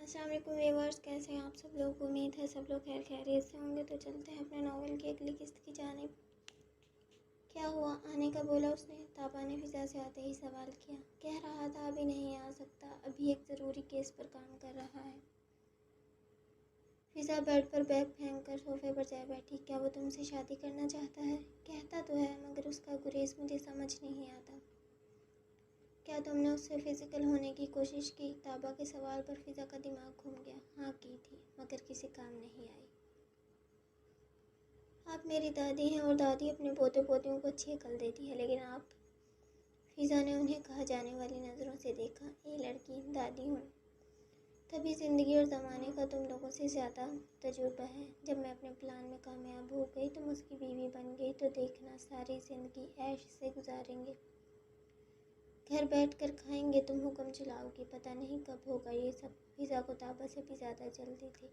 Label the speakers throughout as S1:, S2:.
S1: السلام علیکم ویورز، کیسے ہیں آپ سب لوگ؟ امید ہے سب لوگ خیر خیریت سے ہوں گے۔ تو چلتے ہیں اپنے ناول کی اگلی قسط کی جانب۔ کیا ہوا؟ آنے کا بولا اس نے۔ تابا نے فضا سے آتے ہی سوال کیا۔ کہہ رہا تھا ابھی نہیں آ سکتا، ابھی ایک ضروری کیس پر کام کر رہا ہے۔ فضا بیڈ پر بیگ پھینک کر صوفے پر جا بیٹھی۔ کیا وہ تم سے شادی کرنا چاہتا ہے؟ کہتا تو ہے، مگر اس کا گریز مجھے سمجھ نہیں آتا۔ کیا تم نے اس سے فزیکل ہونے کی کوشش کی؟ تابا کے سوال پر فضا کا دماغ گھوم گیا۔ ہاں کی تھی، مگر کسی کام نہیں آئی۔ آپ میری دادی ہیں اور دادی اپنے پوتے پوتیوں کو اچھی عقل دیتی ہے، لیکن آپ؟ فضا نے انہیں کہا جانے والی نظروں سے دیکھا۔ اے لڑکی، دادی ہوں۔ تبھی زندگی اور زمانے کا تم لوگوں سے زیادہ تجربہ ہے۔ جب میں اپنے پلان میں کامیاب ہو گئی، تم اس کی بیوی بن گئی، تو دیکھنا ساری زندگی عیش سے گزاریں گے۔ گھر بیٹھ کر کھائیں گے، تم حکم چلاؤ گی، پتہ نہیں کب ہوگا یہ سب۔ فضا کو تابا سے بھی زیادہ جلدی تھی۔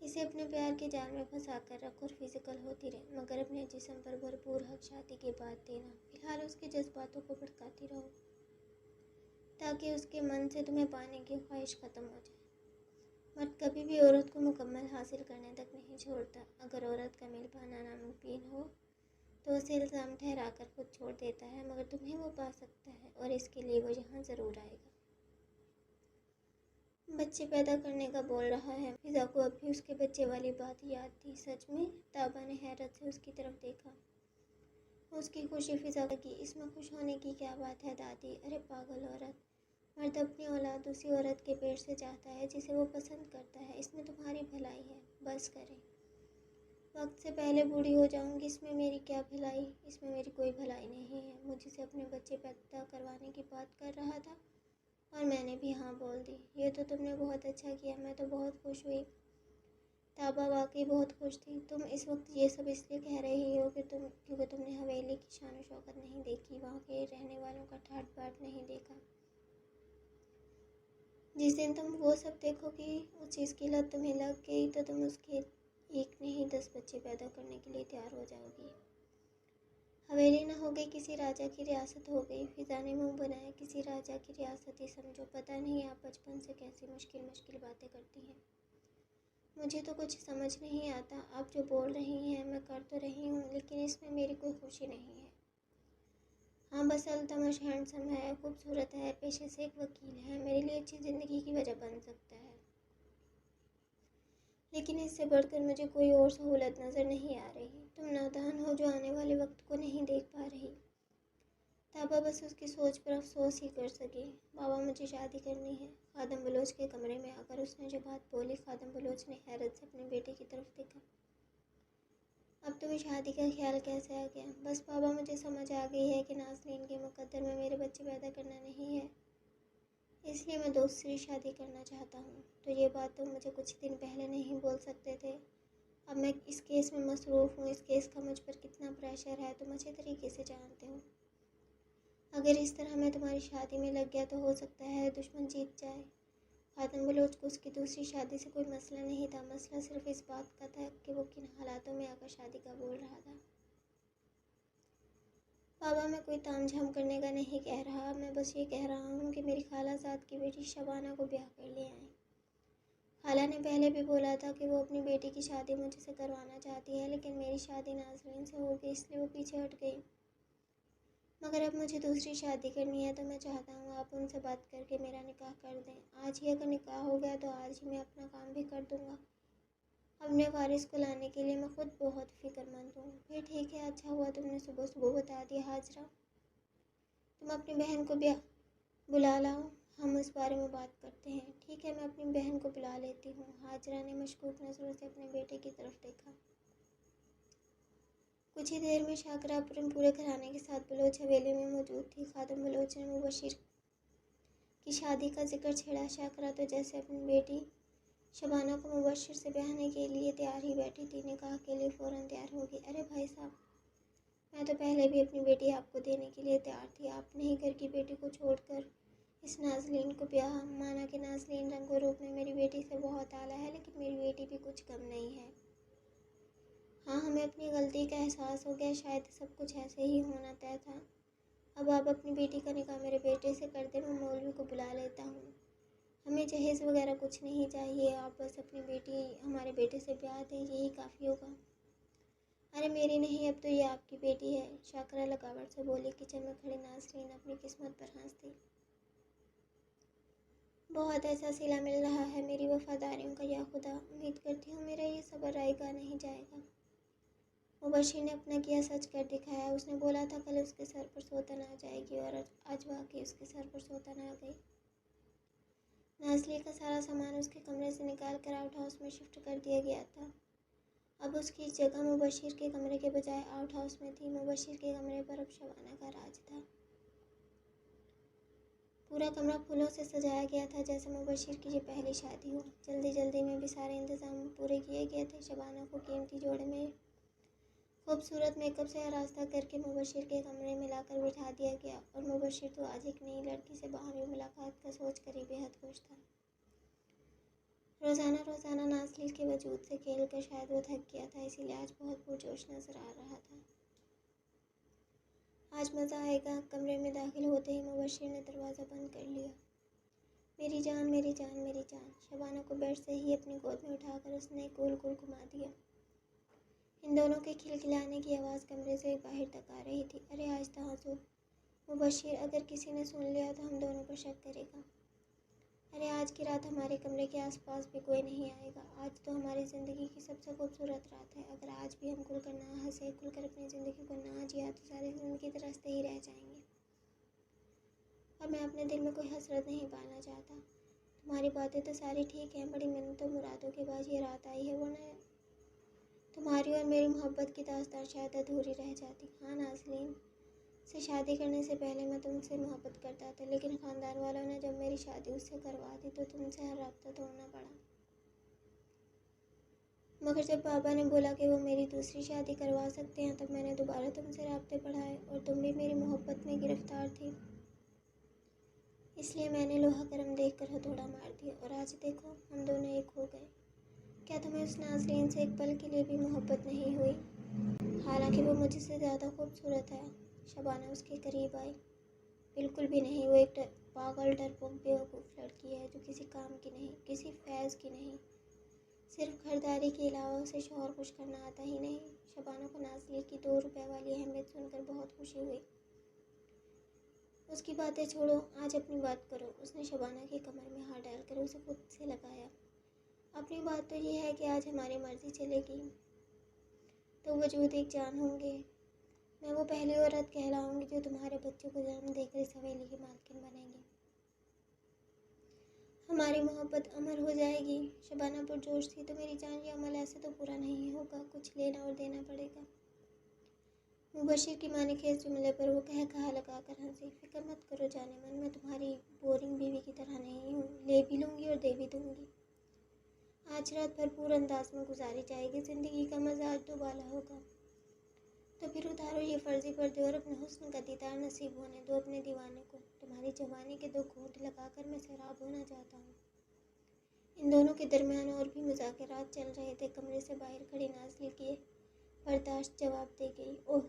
S1: اسے اپنے پیار کے جال میں پھنسا کر رکھ اور فزیکل ہوتی رہے، مگر اپنے جسم پر بھرپور حق شادی کے بعد دینا۔ فی الحال اس کے جذباتوں کو بھڑکاتی رہو، تاکہ اس کے من سے تمہیں پانے کی خواہش ختم ہو جائے۔ مرد کبھی بھی عورت کو مکمل حاصل کرنے تک نہیں چھوڑتا۔ اگر عورت کا مل پانا ناممکن ہو تو اسے الزام ٹھہرا کر خود چھوڑ دیتا ہے، مگر تمہیں وہ پا سکتا ہے، اور اس کے لیے وہ یہاں ضرور آئے گا۔ بچے پیدا کرنے کا بول رہا ہے۔ فضا کو اب بھی اس کے بچے والی بات یاد تھی۔ سچ میں؟ تابا نے حیرت سے اس کی طرف دیکھا۔ اس کی خوشی فضا کی۔ اس میں خوش ہونے کی کیا بات ہے دادی؟ ارے پاگل عورت! مرد اپنی اولاد اسی عورت کے پیٹ سے چاہتا ہے جسے وہ پسند کرتا ہے۔ اس میں تمہاری بھلائی ہے۔ بس کریں، وقت سے پہلے بوڑھی ہو جاؤں گی۔ اس میں میری کیا بھلائی؟ اس میں میری کوئی بھلائی نہیں ہے۔ مجھ سے اپنے بچے پیدا کروانے کی بات کر رہا تھا اور میں نے بھی ہاں بول دی۔ یہ تو تم نے بہت اچھا کیا، میں تو بہت خوش ہوئی۔ تابا واقعی بہت خوش تھی۔ تم اس وقت یہ سب اس لیے کہہ رہی ہو کیونکہ تم نے حویلی کی شان و شوکت نہیں دیکھی، وہاں کے رہنے والوں کا ٹھاٹ باٹ نہیں دیکھا۔ جس دن تم وہ سب دیکھو گی، اس چیز کی لت تمہیں لگ گئی، تو تم اس کے ایک نہیں 10 بچے پیدا کرنے کے لیے تیار ہو جاؤ گی۔ حویلی نہ ہو گئی، کسی راجہ کی ریاست ہو گئی۔ فضا نے منہ بنایا۔ کسی راجہ کی ریاست ہی سمجھو۔ پتہ نہیں آپ بچپن سے کیسی مشکل باتیں کرتی ہیں۔ مجھے تو کچھ سمجھ نہیں آتا۔ آپ جو بول رہی ہیں میں کر تو رہی ہوں، لیکن اس میں میری کوئی خوشی نہیں ہے۔ ہاں، بس التمش ہینڈسم ہے، خوبصورت ہے، پیشے سے ایک وکیل ہے، میرے لیے اچھی زندگی کی وجہ بن سکتا ہے، لیکن اس سے بڑھ کر مجھے کوئی اور سہولت نظر نہیں آ رہی۔ تم نادان ہو جو آنے والے وقت کو نہیں دیکھ پا رہی۔ تابا بس اس کی سوچ پر افسوس ہی کر سکی۔ بابا، مجھے شادی کرنی ہے۔ خادم بلوچ کے کمرے میں آ کر اس نے جو بات بولی، خادم بلوچ نے حیرت سے اپنے بیٹے کی طرف دیکھا۔ اب تمہیں شادی کا خیال کیسے آ گیا؟ بس بابا، مجھے سمجھ آ گئی ہے کہ نازنین کے مقدر میں میرے بچے پیدا کرنا نہیں ہے، اس لیے میں دوسری شادی کرنا چاہتا ہوں۔ تو یہ بات تم مجھے کچھ دن پہلے نہیں بول سکتے تھے؟ اب میں اس کیس میں مصروف ہوں۔ اس کیس کا مجھ پر کتنا پریشر ہے تم اچھے طریقے سے جانتے ہو۔ اگر اس طرح میں تمہاری شادی میں لگ گیا تو ہو سکتا ہے دشمن جیت جائے۔ خادم بلوچ کو اس کی دوسری شادی سے کوئی مسئلہ نہیں تھا، مسئلہ صرف اس بات کا تھا کہ وہ کن حالاتوں میں آ کر شادی کا بول رہا تھا۔ بابا، میں کوئی تام جھام کرنے کا نہیں کہہ رہا، میں بس یہ کہہ رہا ہوں کہ میری خالہ زاد کی بیٹی شبانہ کو بیاہ کر لے آئیں۔ خالہ نے پہلے بھی بولا تھا کہ وہ اپنی بیٹی کی شادی مجھ سے کروانا چاہتی ہے، لیکن میری شادی نازنین سے ہو گئی، اس لیے وہ پیچھے ہٹ گئی۔ مگر اب مجھے دوسری شادی کرنی ہے، تو میں چاہتا ہوں آپ ان سے بات کر کے میرا نکاح کر دیں۔ آج ہی اگر نکاح ہو گیا تو آج ہی میں اپنا کام بھی کر دوں گا۔ اپنے وارث کو لانے کے لیے میں خود بہت فکر مند ہوں۔ پھر ٹھیک ہے، اچھا ہوا تم نے صبح صبح بتا دیا۔ حاجرہ، تم اپنی بہن کو بلا لاؤ، ہم اس بارے میں بات کرتے ہیں۔ ٹھیک ہے، میں اپنی بہن کو بلا لیتی ہوں۔ حاجرہ نے مشکوک نظروں سے اپنے بیٹے کی طرف دیکھا۔ کچھ ہی دیر میں شاکرہ اپنے پورے گھرانے کے ساتھ بلوچ حویلی میں موجود تھی۔ خادم بلوچ نے مبشر کی شادی کا ذکر چھیڑا۔ شاکرہ تو جیسے اپنی بیٹی شبانہ کو مبشر سے بیاہنے کے لیے تیار ہی بیٹھی تھی، نکاح کے لیے فوراً تیار ہوگی۔ ارے بھائی صاحب، میں تو پہلے بھی اپنی بیٹی آپ کو دینے کے لیے تیار تھی، آپ نے ہی گھر کی بیٹی کو چھوڑ کر اس نازنین کو بیاہا۔ مانا کہ نازنین رنگ و روپ میں میری بیٹی سے بہت اعلیٰ ہے، لیکن میری بیٹی بھی کچھ کم نہیں ہے۔ ہاں، ہمیں اپنی غلطی کا احساس ہو گیا، شاید سب کچھ ایسے ہی ہونا طے تھا۔ اب آپ اپنی بیٹی کا نکاح میرے بیٹے سے کر دیں، میں مولوی کو بلا لیتا ہوں۔ ہمیں جہیز وغیرہ کچھ نہیں چاہیے، آپ بس اپنی بیٹی ہمارے بیٹے سے بیاہ دیں، یہی کافی ہوگا۔ ارے میری نہیں، اب تو یہ آپ کی بیٹی ہے، شاکرہ لگاوٹ سے بولی۔ کچن میں کھڑی ناسرین اپنی قسمت پر ہنس دی۔ بہت ایسا صلہ مل رہا ہے میری وفاداریوں کا، یا خدا، امید کرتی ہوں میرا یہ صبر رائے گا نہیں جائے گا۔ مبشر نے اپنا کیا سچ کر دکھایا۔ اس نے بولا تھا کل اس کے سر پر سوتن آ جائے گی، اور آج واقعی اس کے سر پر سوتن آ گئی۔ نازلی کا سارا سامان اس کے کمرے سے نکال کر آؤٹ ہاؤس میں شفٹ کر دیا گیا تھا۔ اب اس کی جگہ مبشر کے کمرے کے بجائے آؤٹ ہاؤس میں تھی۔ مبشر کے کمرے پر اب شبانہ کا راج تھا۔ پورا کمرہ پھولوں سے سجایا گیا تھا، جیسے مبشر کی یہ پہلی شادی ہو۔ جلدی جلدی میں بھی سارے انتظام پورے کیے گئے تھے۔ شبانہ کو قیمتی جوڑے میں خوبصورت میک اپ سے آراستہ کر کے مبشر کے کمرے میں لا کر بٹھا دیا گیا، اور مبشر تو آج ایک نئی لڑکی سے باہمی ملاقات کا سوچ کر ہی بے حد خوش تھا۔ روزانہ نازلی کے وجود سے کھیل کر شاید وہ تھک گیا تھا، اسی لیے آج بہت پرجوش نظر آ رہا تھا۔ آج مزہ آئے گا۔ کمرے میں داخل ہوتے ہی مبشر نے دروازہ بند کر لیا۔ میری جان، میری جان، میری جان، شبانہ کو بیڈ سے ہی اپنی گود میں اٹھا کر اس نے گول گول گھما دیا۔ ان دونوں کے کھلکھلانے کی آواز کمرے سے باہر تک آ رہی تھی۔ ارے آہستہ ہنسو مبشر، اگر کسی نے سن لیا تو ہم دونوں پر شک کرے گا۔ ارے آج کی رات ہمارے کمرے کے آس پاس بھی کوئی نہیں آئے گا۔ آج تو ہماری زندگی کی سب سے خوبصورت رات ہے۔ اگر آج بھی ہم کھل کر نہ ہنسے، کھل کر اپنی زندگی کو نہ جیا تو ساری زندگی ترستے ہی رہ جائیں گے۔ اور میں اپنے دل میں کوئی حسرت نہیں پالنا چاہتا۔ تمہاری باتیں تو ساری ٹھیک ہیں، بڑی منتوں مرادوں کے بعد یہ رات آئی ہے، ورنہ تمہاری اور میری محبت کی داستان شاید ادھوری رہ جاتی۔ ہاں، نازلین سے شادی کرنے سے پہلے میں تم سے محبت کرتا تھا، لیکن خاندان والوں نے جب میری شادی اس سے کروا دی تو تم سے ہر رابطہ توڑنا پڑا۔ مگر جب بابا نے بولا کہ وہ میری دوسری شادی کروا سکتے ہیں، تب میں نے دوبارہ تم سے رابطے بڑھائے، اور تم بھی میری محبت میں گرفتار تھی۔ اس لیے میں نے لوہا گرم دیکھ کر ہتھوڑا مار دیا، اور آج دیکھو ہم دونوں ایک ہو گئے۔ کیا تمہیں اس نازلین سے ایک پل کے لیے بھی محبت نہیں ہوئی؟ حالانکہ وہ مجھ سے زیادہ خوبصورت ہے۔ شبانہ اس کے قریب آئی۔ بالکل بھی نہیں، وہ ایک پاگل ڈرپوک بیوقوف لڑکی ہے جو کسی کام کی نہیں، کسی فیض کی نہیں، صرف گھرداری کے علاوہ اسے شوہر خوش کرنا آتا ہی نہیں۔ شبانہ کو نازلی کی 2 روپے والی اہمیت سن کر بہت خوشی ہوئی۔ اس کی باتیں چھوڑو، آج اپنی بات کرو۔ اس نے شبانہ کی کمر میں ہاتھ ڈال کر اسے خود سے لگایا۔ اپنی بات تو یہ ہے کہ آج ہماری مرضی چلے گی تو وجود ایک جان ہوں گے۔ میں وہ پہلی عورت کہلاؤں گی جو تمہارے بچوں کو جنم دے کر اس حویلی کی مالکن بنے گی۔ ہماری محبت امر ہو جائے گی۔ شبانہ پرجوش تھی۔ تو میری جان، یہ عمل ایسے تو پورا نہیں ہوگا، کچھ لینا اور دینا پڑے گا۔ مبشر کی معنی خیز جملے پر وہ کہا لگا کر ہنسی۔ فکر مت کرو جانے من، میں تمہاری بورنگ بیوی کی طرح نہیں ہوں، لے بھی لوں گی اور دے بھی دوں گی۔ آج رات بھرپور انداز میں گزاری جائے گی، زندگی کا مزہ آج دوبالا ہوگا۔ تو پھر اتارو یہ فرضی پردے اور اپنے حسن کا دیدار نصیب ہونے دو اپنے دیوانے کو۔ تمہاری جوانی کے 2 گھونٹ لگا کر میں سیراب ہونا چاہتا ہوں۔ ان دونوں کے درمیان اور بھی مذاکرات چل رہے تھے۔ کمرے سے باہر کھڑی نازلی کے برداشت جواب دے گئی۔ اوہ،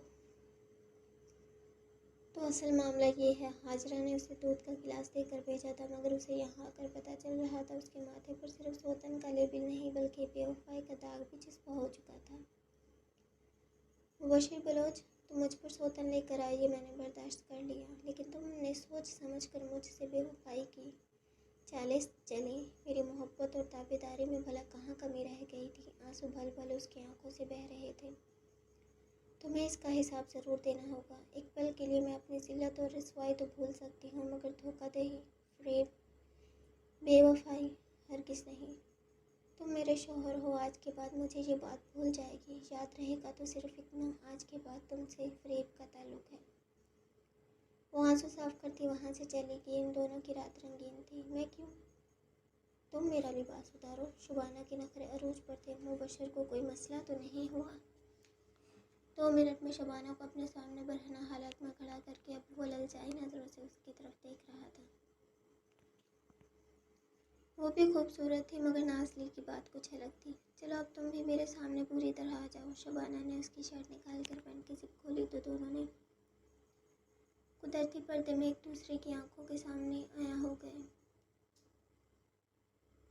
S1: تو اصل معاملہ یہ ہے، حاجرہ نے اسے دودھ کا گلاس دے کر بھیجا تھا، مگر اسے یہاں آ کر پتہ چل رہا تھا اس کے ماتھے پر صرف سوتن کا لیبل نہیں بلکہ بے وفائی کا داغ بھی چسپاں ہو چکا تھا۔ مبشر بلوچ، تم مجھ پر سوتن لے کر آئے، یہ میں نے برداشت کر لیا، لیکن تم نے سوچ سمجھ کر مجھ سے بے وفائی کی چالیں چلیں۔ میری محبت اور تابعداری میں بھلا کہاں کمی رہ گئی تھی؟ آنسو بھل بھل اس کی آنکھوں سے بہہ رہے تھے۔ تمہیں اس کا حساب ضرور دینا ہوگا۔ ایک پل کے لیے میں اپنی ذلت اور رسوائی تو بھول سکتی ہوں، مگر دھوکہ دہی، فریب، بے وفائی ہرگز نہیں۔ تم میرے شوہر ہو، آج کے بعد مجھے یہ بات بھول جائے گی۔ یاد رہے گا تو صرف اتنا، آج کے بعد تم سے فریب کا تعلق ہے۔ وہ آنسو صاف کرتی وہاں سے چلی گئی۔ ان دونوں کی رات رنگین تھی۔ میں کیوں؟ تم میرا لباس اتارو۔ شبانہ کے نخرے عروج پر تھے۔ مبشر کو کوئی مسئلہ تو نہیں ہوا؟ 2 منٹ میں شبانہ کو اپنے سامنے برہنہ حالت میں کھڑا کر کے اب وہ للچائی نظروں سے اس کی طرف دیکھ رہا تھا۔ وہ بھی خوبصورت تھی، مگر نازلی کی بات کچھ الگ تھی۔ چلو اب تم بھی میرے سامنے پوری طرح آ جاؤ۔ شبانہ نے اس کی شرٹ نکال کر پینٹ کی زپ کھولی تو دونوں نے قدرتی پردے میں ایک دوسرے کی آنکھوں کے سامنے عیاں ہو گئے۔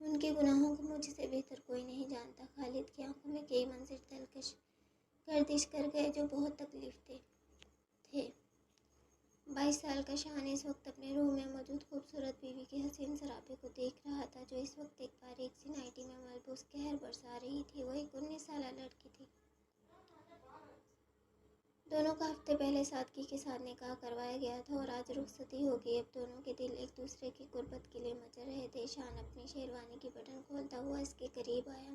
S1: ان کے گناہوں کو مجھ سے بہتر کوئی نہیں جانتا۔ خالد کی آنکھوں میں کئی منظر دلکش گردش کر گئے جو بہت تکلیف دہ تھے۔ 22 سال کا شان اس وقت اپنے روم میں موجود خوبصورت بیوی کے حسین سراپے کو دیکھ رہا تھا، جو اس وقت ایک باریک سی نائٹی میں ملبوس قہر برسا رہی تھی۔ وہ ایک 19 سالہ لڑکی تھی۔ دونوں کا ہفتے پہلے سادگی کے ساتھ نکاح کروایا گیا تھا اور آج رخصتی ہو گئی۔ اب دونوں کے دل ایک دوسرے کی قربت کے لیے مچل رہے تھے۔ شان اپنی شیروانی کی بٹن کھولتا ہوا اس کے قریب آیا۔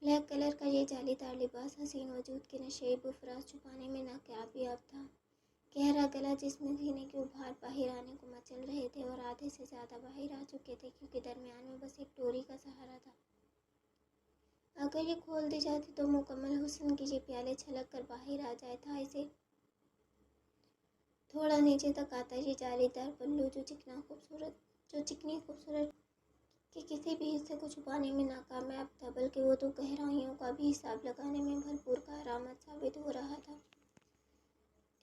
S1: بلیک کلر کا یہ جالی دار لباس حسین وجود کے نشیب افراز چھپانے میں ناکامیاب تھا۔ گہرا گلا جس میں سینے کے ابھار باہر آنے کو مچل رہے تھے اور آدھے سے زیادہ باہر آ چکے تھے کیونکہ درمیان میں بس ایک ڈوری کا سہارا تھا۔ اگر یہ کھول دی جاتی تو مکمل حسن کی یہ پیالے چھلک کر باہر آ جائے تھا۔ اسے تھوڑا نیچے تک آتا یہ جالی دار پلو جو چکنی خوبصورت کہ کسی بھی حصے کو چھپانے میں ناکامیاب تھا، بلکہ وہ تو گہرائیوں کا بھی حساب لگانے میں بھرپور کارآمد ثابت ہو رہا تھا۔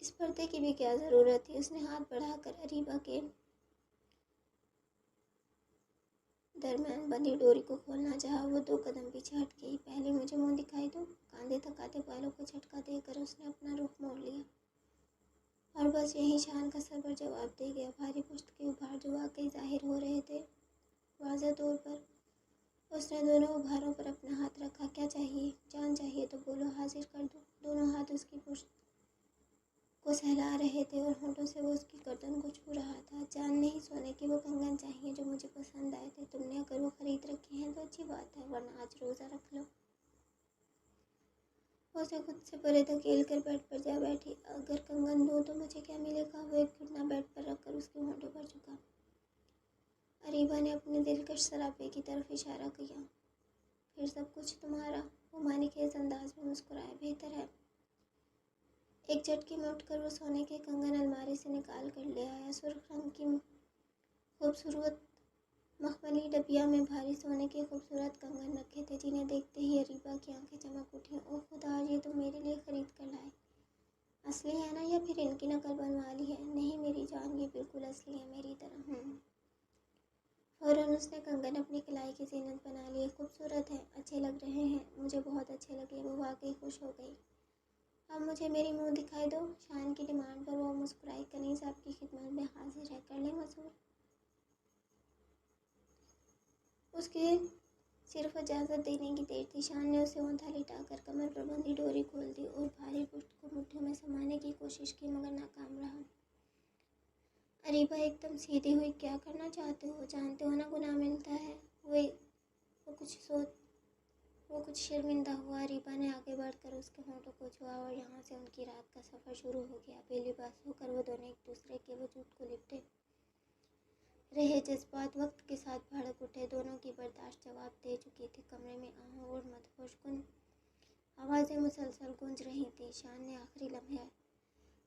S1: اس پردے کی بھی کیا ضرورت تھی؟ اس نے ہاتھ بڑھا کر اریبہ کے درمیان بندھی ڈوری کو کھولنا چاہا۔ وہ 2 قدم پیچھے ہٹ گئی۔ پہلے مجھے منہ دکھائی دو۔ کاندھے تک آتے بالوں کو جھٹکا دے کر اس نے اپنا رخ موڑ لیا اور بس یہیں شان کا صبر جواب دے گیا۔ بھاری پشت کے ابھار جو واقعی ظاہر ہو رہے تھے واضح طور پر۔ اس نے دونوں ابھاروں پر اپنا ہاتھ رکھا۔ کیا چاہیے؟ جان چاہیے تو بولو، حاضر کر دوں۔ دونوں ہاتھ اس کی پشت کو سہلا رہے تھے اور ہونٹوں سے وہ اس کی گردن کو چھو رہا تھا۔ جان نہیں، سونے کے وہ کنگن چاہیے جو مجھے پسند آئے تھے۔ تم نے اگر وہ خرید رکھے ہیں تو اچھی بات ہے، ورنہ آج روزہ رکھ لو۔ وہ اسے خود سے پرے دھکیل کر بیڈ پر جا بیٹھی۔ اگر کنگن دوں تو مجھے کیا ملے گا؟ وہ ایک گھٹنا بیڈ پر رکھ کر اس کے ہونٹوں پر جھکا۔ اریبہ نے اپنے دلکش سراپے کی طرف اشارہ کیا۔ پھر سب کچھ تمہارا؟ وہ معنی خیز انداز میں مسکرائے۔ بہتر ہے۔ ایک جھٹکے میں اٹھ کر وہ سونے کے کنگن الماری سے نکال کر لے آیا۔ سرخ رنگ کی خوبصورت مخملی ڈبیا میں بھاری سونے کے خوبصورت کنگن رکھے تھے، جنہیں دیکھتے ہی اریبہ کی آنکھیں چمک اٹھیں۔ اوہ خدا، یہ تم میرے لیے خرید کر لائے؟ اصلی ہے نا یا پھر ان کی نقل بنوا لی ہے؟ نہیں میری جان، یہ بالکل اصلی ہے، میری طرح۔ فوراً اس نے کنگن اپنی کلائی کی زینت بنا لیے۔ خوبصورت ہیں، اچھے لگ رہے ہیں، مجھے بہت اچھے لگے۔ وہ واقعی خوش ہو گئی۔ اب مجھے میری منہ دکھائی دو۔ شان کی ڈیمانڈ پر وہ مسکرائی۔ کنیز آپ کی خدمت میں حاضر ہے، کر لیں وصول؟ اس کی صرف اجازت دینے کی دیر تھی۔ شان نے اسے اوندا لٹا کر کمر پر بندھی ڈوری کھول دی اور بھاری پشت کو مٹھیوں میں سمانے کی کوشش کی مگر ناکام رہا۔ اریبہ ایک دم سیدھی ہوئی۔ کیا کرنا چاہتے ہو؟ جانتے ہو نا گناہ ملتا ہے۔ وہ کچھ شرمندہ ہوا۔ اریبہ نے آگے بڑھ کر اس کے ہونٹوں کو چھوا اور یہاں سے ان کی رات کا سفر شروع ہو گیا۔ بے لباس ہو کر وہ دونوں ایک دوسرے کے وجود کو لپٹے رہے۔ جذبات وقت کے ساتھ بھڑک اٹھے۔ دونوں کی برداشت جواب دے چکی تھی۔ کمرے میں آہوں اور مدہوش کن آوازیں مسلسل گونج رہی تھیں۔ شان نے آخری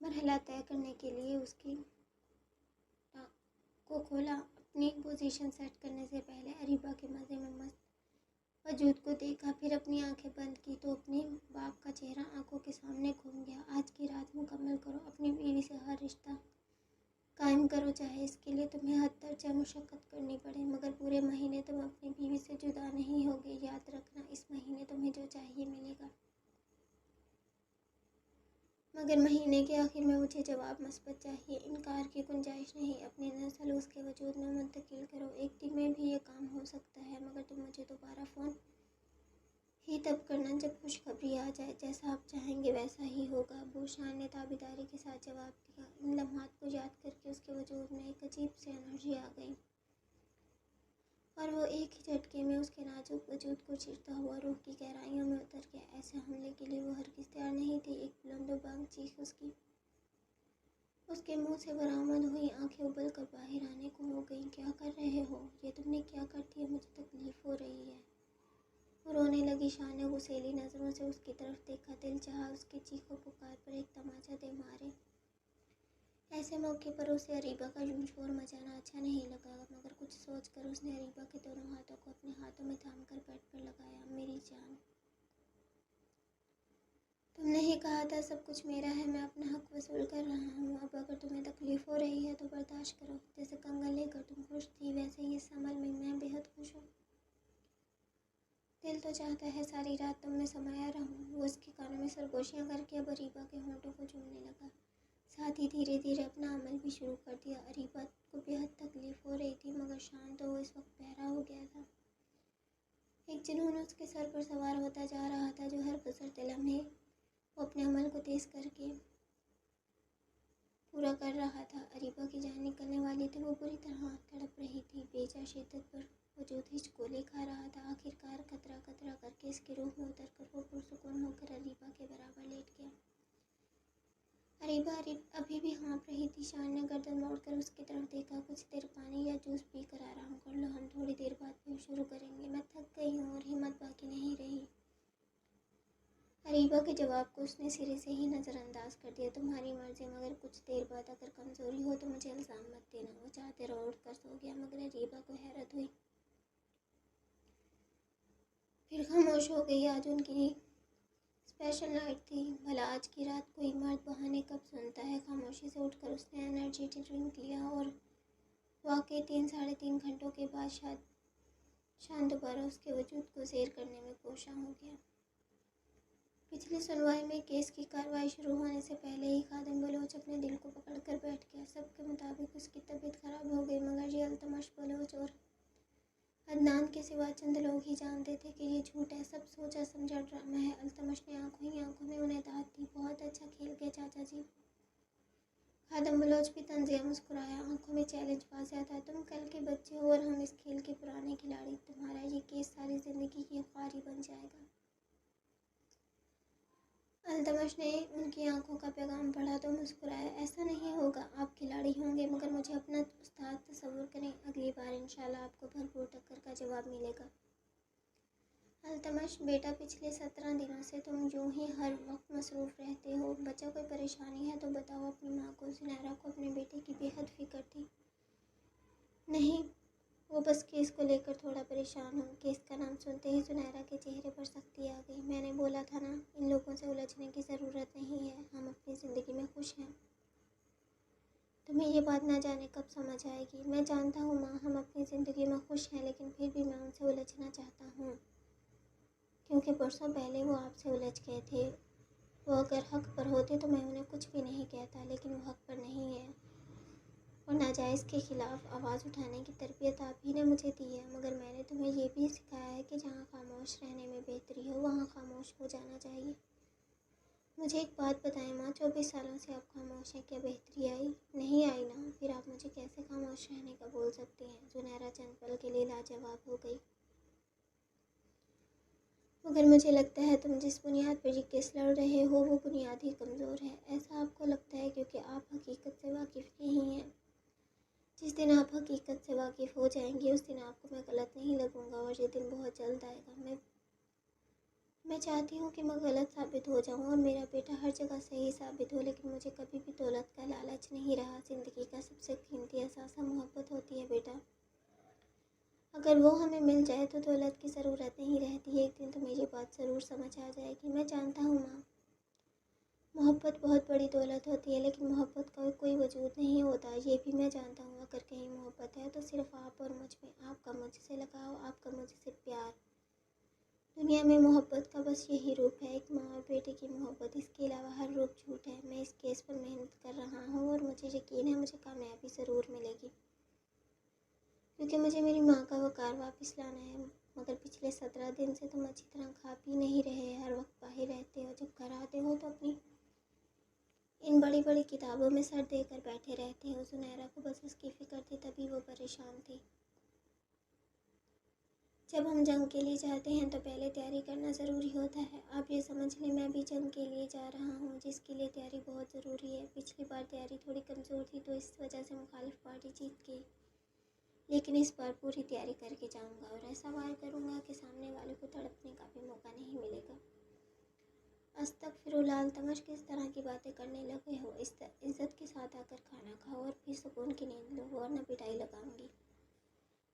S1: مرحلہ طے کرنے کے لیے اس کی کو کھولا۔ اپنی پوزیشن سیٹ کرنے سے پہلے اریبہ کے مزے میں مست وجود کو دیکھا، پھر اپنی آنکھیں بند کی تو اپنی باپ کا چہرہ آنکھوں کے سامنے گھوم گیا۔ آج کی رات مکمل کرو، اپنی بیوی سے ہر رشتہ قائم کرو، چاہے اس کے لیے تمہیں حد درجہ مشقت کرنی پڑے، مگر پورے مہینے تم اپنی بیوی سے جدا نہیں ہوگے۔ یاد رکھنا، اس مہینے تمہیں جو چاہیے ملے گا، مگر مہینے کے آخر میں مجھے جواب مثبت چاہیے، انکار کی گنجائش نہیں۔ اپنی نسل اس کے وجود میں منتقل کرو۔ ایک دن میں بھی یہ کام ہو سکتا ہے، مگر تم مجھے دوبارہ فون ہی تب کرنا جب خوشخبری آ جائے۔ جیسا آپ چاہیں گے ویسا ہی ہوگا ابو، شان نے تابعداری کے ساتھ جواب دیا۔ ان لمحات کو یاد کر کے اس کے وجود میں ایک عجیب سی انرجی آ گئی اور وہ ایک ہی جھٹکے میں اس کے نازک وجود کو چیرتا ہوا روح کی گہرائیوں میں اتر گیا۔ ایسے حملے کے لیے وہ ہرگز تیار نہیں تھی۔ ایک بلند و بانگ چیخ اس کے منہ سے برآمد ہوئی۔ آنکھیں ابل کر باہر آنے کو ہو گئیں۔ کیا کر رہے ہو؟ یہ تم نے کیا کر دیا؟ مجھے تکلیف ہو رہی ہے۔ وہ رونے لگی۔ شان نے غصیلی نظروں سے اس کی طرف دیکھا۔ دل چاہا اس کی چیخ و پکار پر ایک تماچا دے مارے۔ ایسے موقع پر اسے اریبہ کا یوں شور مچانا اچھا نہیں لگا، مگر کچھ سوچ کر اس نے اریبہ کے دونوں ہاتھوں کو اپنے ہاتھوں میں تھام کر بیڈ پر لگایا۔ میری جان، تم تم نے ہی کہا تھا سب کچھ میرا ہے، میں اپنا حق وصول کر رہا ہوں، اب اگر تمہیں تکلیف ہو رہی ہے تو برداشت کرو۔ جیسے کنگن لے کر تم خوش تھی ویسے ہی اس عمل میں بہت خوش ہوں۔ دل تو چاہتا ہے ساری رات تم میں سمایا رہوں۔ وہ اس کے کانوں میں سرگوشیاں کر کے اب اریبہ کے ہونٹوں کو چومنے لگا، ساتھ ہی دھیرے دھیرے اپنا عمل بھی شروع کر دیا۔ اریبہ کو بہت تکلیف ہو رہی تھی مگر شان تو وہ اس وقت بہرا ہو گیا تھا۔ ایک جنون اس کے سر پر سوار ہوتا جا رہا تھا جو ہر گزرتے لمحے وہ اپنے عمل کو تیز کر کے پورا کر رہا تھا۔ اریبہ کی جان نکلنے والی تھی، وہ بری طرح تڑپ رہی تھی، بے جا شدت پر وجود ہچکولے کھا رہا تھا۔ آخرکار قطرہ قطرہ کر کے اس کی روح میں اتر کر وہ پرسکون ہو کر اریبہ کے برابر لیٹ گیا۔ اریبہ ابھی بھی ہانپ رہی تھی۔ شان نے گردن موڑ کر اس کی طرف دیکھا۔ کچھ دیر پانی یا جوس پی کر آرام کر لو، ہم تھوڑی دیر بعد پھر شروع کریں گے، میں تھک گئی ہوں اور ہمت باقی نہیں رہی۔ اریبہ کے جواب کو اس نے سرے سے ہی نظر انداز کر دیا۔ تمہاری مرضی، مگر کچھ دیر بعد اگر کمزوری ہو تو مجھے الزام مت دینا۔ وہ چاہتے رہا اٹھ کر سو گیا، مگر اریبہ کو حیرت ہوئی، پھر خاموش ہو گئی۔ آج ان کی اسپیشل نائٹ تھی، بھلا آج کی رات کوئی مرد بہانے کب سنتا ہے۔ خاموشی سے اٹھ کر اس نے انرجی ڈرنک لیا اور واقعی 3-3.5 گھنٹوں کے بعد شان دوبارہ اس کے وجود کو زیر کرنے میں کوشاں ہو گیا۔ پچھلی سنوائی میں کیس کی کارروائی شروع ہونے سے پہلے ہی خادم بلوچ اپنے دل کو پکڑ کر بیٹھ گیا۔ سب کے مطابق اس کی طبیعت خراب ہو گئی، مگر یہ التمش بلوچ اور عدنان کے سوا چند لوگ ہی جانتے تھے کہ یہ جھوٹ ہے، سب سوچا سمجھا ڈرامہ ہے۔ التمش نے آنکھوں ہی آنکھوں میں انہیں داد دی، بہت اچھا کھیل گئے چاچا جی۔ خادم بلوچ بھی طنزیہ مسکرایا، آنکھوں میں چیلنج واضح تھا۔ تم کل کے بچے ہو اور ہم اس کھیل کے پرانے کھلاڑی، تمہارا یہ کیس ساری زندگی کی خواری بن جائے گا۔ التمش نے ان کی آنکھوں کا پیغام پڑھا تو مسکرایا، ایسا نہیں ہوگا، آپ کھلاڑی ہوں گے مگر مجھے اپنا استاد تصور کریں، اگلی بار انشاءاللہ آپ کو بھرپور ٹکر کا جواب ملے گا۔ التمش بیٹا، پچھلے 17 دنوں سے تم یوں ہی ہر وقت مصروف رہتے ہو، بچہ کوئی پریشانی ہے تو بتاؤ۔ اپنی ماں کو، زنیرہ کو اپنے بیٹے کی بے حد فکر تھی۔ نہیں، وہ بس کیس کو لے کر تھوڑا پریشان ہوں۔ کیس کا نام سنتے ہی زنیرہ کے چہرے پر سختی آ گئی۔ میں نے بولا تھا نا، ان لوگوں سے الجھنے کی ضرورت نہیں ہے، ہم اپنی زندگی میں خوش ہیں۔ تمہیں یہ بات نہ جانے کب سمجھ آئے گی۔ میں جانتا ہوں ماں، ہم اپنی زندگی میں خوش ہیں، لیکن پھر بھی میں ان سے الجھنا چاہتا ہوں، کیونکہ برسوں پہلے وہ آپ سے الجھ گئے تھے۔ وہ اگر حق پر ہوتے تو میں انہیں کچھ بھی نہیں کہتا، لیکن وہ حق پر نہیں ہیں اور ناجائز کے خلاف آواز اٹھانے کی تربیت آپ ہی نے مجھے دی ہے۔ مگر میں نے تمہیں یہ بھی سکھایا ہے کہ جہاں خاموش رہنے میں بہتری ہو وہاں خاموش ہو جانا چاہیے۔ مجھے ایک بات بتائیں ماں، 24 سالوں سے آپ خاموش ہیں، کیا بہتری آئی؟ نہیں آئی نا، پھر آپ مجھے کیسے خاموش رہنے کا بول سکتے ہیں؟ زنیرہ چند پل کے لیے لاجواب ہو گئی۔ مگر مجھے لگتا ہے تم جس بنیاد پر یہ کیس لڑ رہے ہو وہ بنیاد ہی کمزور ہے۔ ایسا آپ کو لگتا ہے کیونکہ آپ حقیقت سے واقف نہیں ہیں۔ جس دن آپ حقیقت سے واقف ہو جائیں گے اس دن آپ کو میں غلط نہیں لگوں گا، اور یہ دن بہت جلد آئے گا۔ میں چاہتی ہوں کہ میں غلط ثابت ہو جاؤں اور میرا بیٹا ہر جگہ صحیح ثابت ہو، لیکن مجھے کبھی بھی دولت کا لالچ نہیں رہا۔ زندگی کا سب سے قیمتی اثاثہ محبت ہوتی ہے بیٹا، اگر وہ ہمیں مل جائے تو دولت کی ضرورت نہیں رہتی۔ ایک دن تمہیں یہ بات ضرور سمجھ آ جائے گی۔ میں جانتا ہوں ماں، محبت بہت بڑی دولت ہوتی ہے، لیکن محبت کا کوئی وجود نہیں ہوتا، یہ بھی میں جانتا ہوں۔ اگر کہیں محبت ہے تو صرف آپ اور مجھ میں، آپ کا مجھ سے لگاؤ، آپ کا مجھ سے پیار۔ دنیا میں محبت کا بس یہی روپ ہے، ایک ماں اور بیٹے کی محبت، اس کے علاوہ ہر روپ جھوٹ ہے۔ میں اس کیس پر محنت کر رہا ہوں اور مجھے یقین ہے مجھے کامیابی ضرور ملے گی، کیونکہ مجھے میری ماں کا وقار واپس لانا ہے۔ مگر پچھلے 17 دن سے تم اچھی طرح کھا پی نہیں رہے، ہر وقت باہر رہتے ہو، جب گھر آتے ہو تو اپنی ان بڑی بڑی کتابوں میں سر دے کر بیٹھے رہتے ہو۔ زنیرہ کو بس اس کی فکر تھی، تبھی وہ پریشان تھی۔ جب ہم جنگ کے لیے جاتے ہیں تو پہلے تیاری کرنا ضروری ہوتا ہے۔ آپ یہ سمجھ لیں میں بھی جنگ کے لیے جا رہا ہوں، جس کے لیے تیاری بہت ضروری ہے۔ پچھلی بار تیاری تھوڑی کمزور تھی تو اس وجہ سے مخالف پارٹی جیت گئی، لیکن اس بار پوری تیاری کر کے جاؤں گا اور ایسا وار کروں گا کہ سامنے والے کو تڑپنے کا بھی موقع نہیں ملے گا۔ استغفراللہ، التمش کس طرح کی باتیں کرنے لگے ہو؟ عزت کے ساتھ آ کر کھانا کھاؤ اور پھر سکون کی نیند لو، ورنہ پٹائی لگاؤں گی۔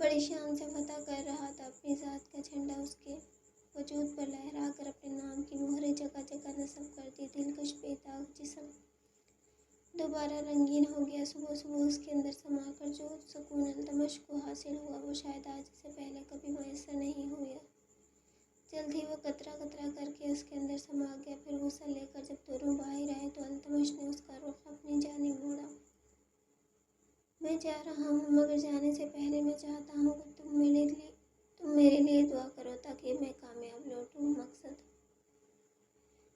S1: بڑی شان سے فتح کر رہا تھا۔ اپنی ذات کا جھنڈا اس کے وجود پر لہرا کر اپنے نام کی مہریں جگہ جگہ نصب کرتی، دلکش بے داغ جسم دوبارہ رنگین ہو گیا۔ صبح صبح اس کے اندر سما کر جو سکون التمش کو حاصل ہوا وہ شاید آج سے پہلے کبھی میسر نہیں ہوا۔ جلد ہی وہ قطرہ قطرہ کر کے اس کے اندر سما گیا۔ پھر غسل لے کر جب دونوں باہر آئے تو التمش نے اس کا رخ اپنی جانب موڑا۔ میں جا رہا ہوں، مگر جانے سے پہلے میں چاہتا ہوں کہ تم میرے لیے دعا کرو تاکہ میں کامیاب لوٹوں۔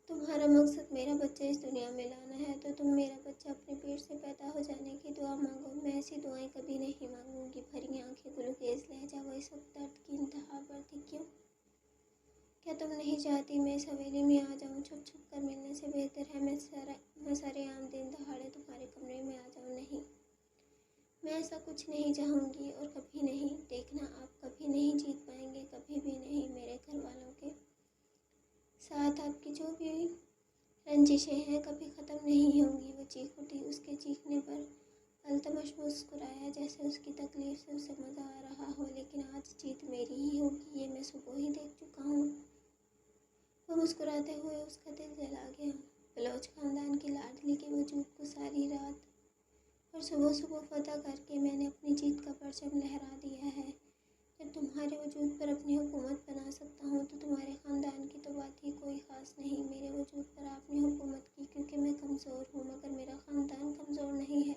S1: تمہارا مقصد میرا بچہ اس دنیا میں لانا ہے تو تم میرا بچہ اپنے پیٹ سے پیدا ہو جانے کی دعا مانگو۔ میں ایسی دعائیں کبھی نہیں مانگوں گی۔ بھری آنکھیں، گلوگیز لہجہ وہ اس وقت درد کی انتہا پر تھی۔ کیوں؟ کیا تم نہیں چاہتی میں اس حویلی میں آ جاؤں؟ چھپ چھپ کر ملنے سے بہتر ہے میں سارے عام دن دہاڑے تمہارے کمرے میں آ جاؤں۔ نہیں، میں ایسا کچھ نہیں چاہوں گی اور کبھی نہیں۔ دیکھنا، آپ کبھی نہیں جیت پائیں گے، کبھی بھی نہیں۔ میرے گھر والوں کے ساتھ آپ کی جو بھی رنجشیں ہیں کبھی ختم نہیں ہوں گی۔ وہ چیخ اٹھی۔ اس کے چیخنے پر التمش مسکرایا جیسے اس کی تکلیف سے اسے مزہ آ رہا ہو۔ لیکن آج جیت میری ہی ہوگی، یہ میں صبح ہی دیکھ چکا ہوں۔ وہ مسکراتے ہوئے اس کا دل جلا گیا۔ بلوچ خاندان کی لاڈلی کے وجود کو ساری رات اور صبح صبح فتح کر کے میں نے اپنی جیت کا پرچم لہرا دیا ہے۔ جب تمہارے وجود پر اپنی حکومت بنا سکتا ہوں تو تمہارے خاندان کی تو بات ہی کوئی خاص نہیں۔ میرے وجود پر آپ نے حکومت کی کیونکہ میں کمزور ہوں، مگر میرا خاندان کمزور نہیں ہے۔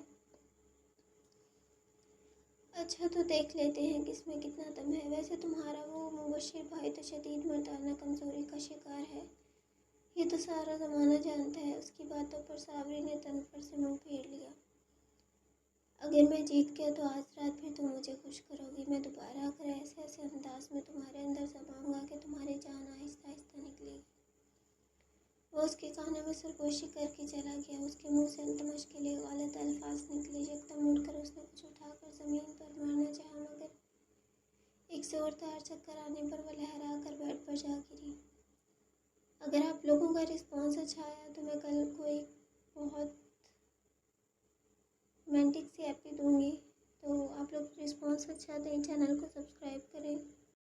S1: اچھا تو دیکھ لیتے ہیں کس میں کتنا دم ہے۔ ویسے تمہارا وہ مبشر بھائی تو شدید مردانہ کمزوری کا شکار ہے، یہ تو سارا زمانہ جانتا ہے۔ اس کی باتوں پر صابری نے تنفر سے منہ پھیر لیا۔ اگر میں جیت گیا تو آج رات پھر تم مجھے خوش کرو گی۔ میں دوبارہ آ کر ایسے انداز میں تمہارے اندر سماؤں گا کہ تمہاری جان آہستہ آہستہ نکلے گی۔ وہ اس کے کانوں میں سرگوشی کر کے چلا گیا۔ اس کے منہ سے التمش کے لیے غلط الفاظ نکلے۔ یکدم مڑ کر اس نے کچھ اٹھا کر زمین پر مارنا چاہا، مگر ایک زوردار چکر آنے پر وہ لہرا کر بیڈ پر جا گری۔ اگر آپ لوگوں کا رسپانس اچھا آیا تو میں کل کو ایک بہت رومانٹک سی ایپی دوں گی۔ تو آپ لوگ رسپانس اچھا دیں، چینل کو سبسکرائب کریں۔